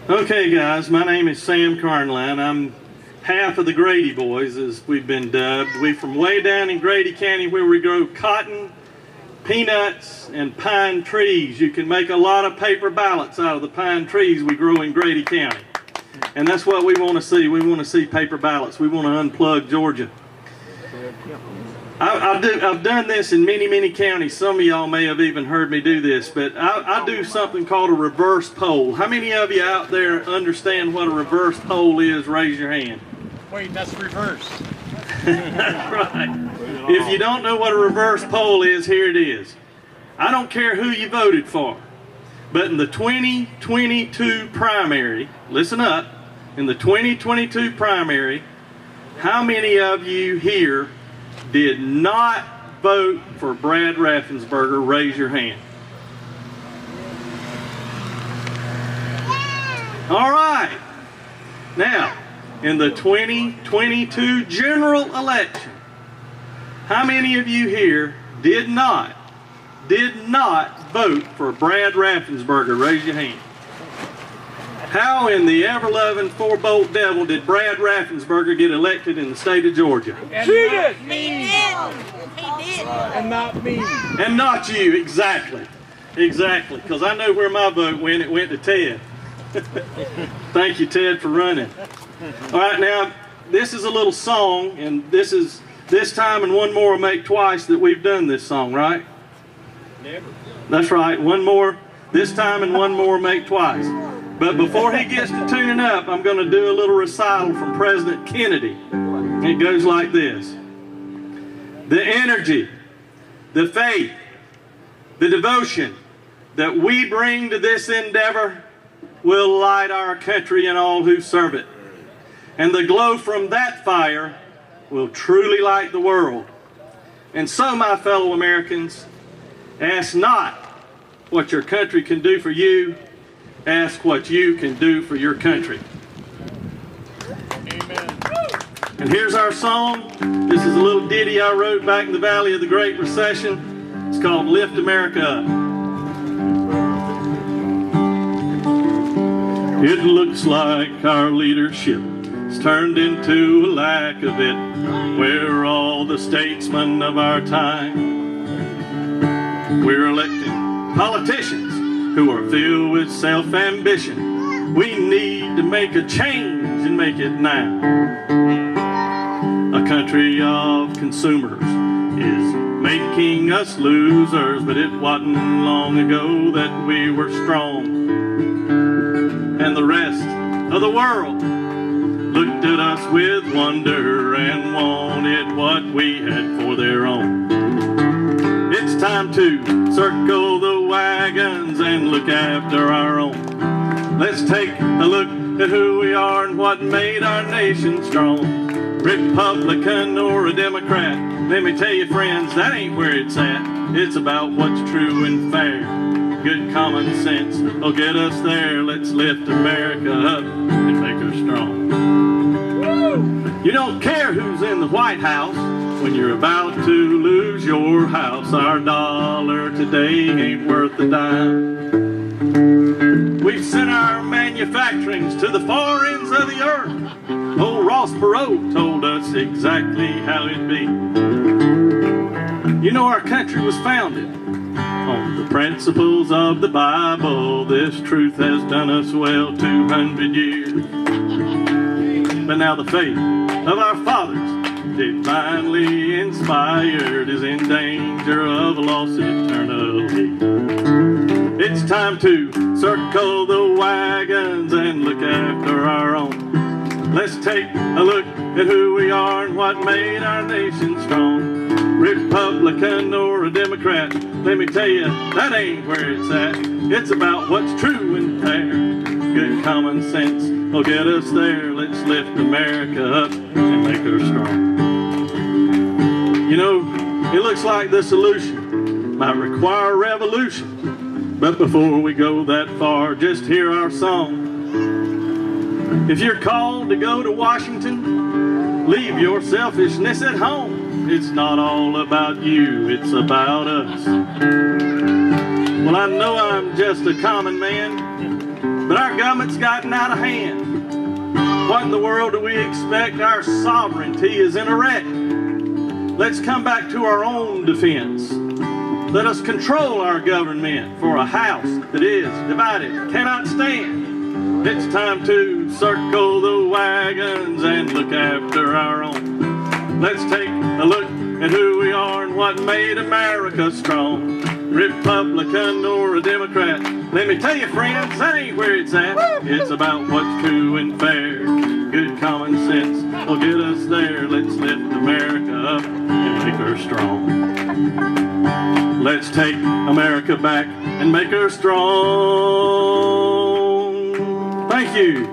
Okay guys, my name is Sam Carnline. I'm half of the Grady boys, as we've been dubbed. We're from way down in Grady County where we grow cotton, peanuts, and pine trees. You can make a lot of paper ballots out of the pine trees we grow in Grady County. And that's what we want to see. We want to see paper ballots. We want to unplug Georgia. I've done this in many counties. Some of y'all may have even heard me do this, but I do something called a reverse poll. How many of you out there understand what a reverse poll is? Raise your hand. Wait, that's reverse. Right. If you don't know what a reverse poll is, here it is. I don't care who you voted for, but in the 2022 primary, listen up, in the 2022 primary, how many of you here did not vote for Brad Raffensperger? Raise your hand. All right. Now, in the 2022 general election, how many of you here did not vote for Brad Raffensperger? Raise your hand. How in the ever-loving four-bolt devil did Brad Raffensperger get elected in the state of Georgia? And not me. He did. And not me. And not you, exactly. Exactly, because I know where my vote went. It went to Ted. Thank you, Ted, for running. All right, now, this is a little song, and this is This Time and One More Make Twice that we've done this song, right? Never. That's right, one more, this time and one more make twice. But before he gets to tuning up, I'm going to do a little recital from President Kennedy. It goes like this. The energy, the faith, the devotion that we bring to this endeavor will light our country and all who serve it. And the glow from that fire will truly light the world. And so, my fellow Americans, ask not what your country can do for you, ask what you can do for your country. Amen. And here's our song. This is a little ditty I wrote back in the Valley of the Great Recession. It's called Lift America Up. It looks like our leadership has turned into a lack of it. We're all the statesmen of our time. We're electing politicians who are filled with self-ambition. We need to make a change and make it now. A country of consumers is making us losers, but it wasn't long ago that we were strong. And the rest of the world looked at us with wonder and wanted what we had for their own. It's time to circle the wagons and look after our own. Let's take a look at who we are and what made our nation strong. Republican or a Democrat, let me tell you friends, that ain't where it's at. It's about what's true and fair. Good common sense will get us there. Let's lift America up and make her strong. You don't care who's in the White House when you're about to lose your house. Our dollar today ain't worth a dime. We've sent our manufacturings to the far ends of the earth. Old Ross Perot told us exactly how it'd be. You know, our country was founded on the principles of the Bible. This truth has done us well 200 years. But now the faith of our fathers, divinely inspired, is in danger of loss eternally. It's time to circle the wagons and look after our own. Let's take a look at who we are and what made our nation strong. Republican or a Democrat, let me tell you, that ain't where it's at. It's about what's true and fair. Good common sense will get us there. Let's lift America up and make her strong. You know, it looks like the solution might require a revolution. But before we go that far, just hear our song. If you're called to go to Washington, leave your selfishness at home. It's not all about you, it's about us. Well, I know I'm just a common man, but our government's gotten out of hand. What in the world do we expect? Our sovereignty is in a wreck. Let's come back to our own defense. Let us control our government, for a house that is divided cannot stand. It's time to circle the wagons and look after our own. Let's take a look at who we are and what made America strong. Republican or a Democrat, let me tell you, friends, that ain't where it's at. It's about what's true and fair. Good common sense will get us there. Let's lift America up and make her strong. Let's take America back and make her strong. Thank you.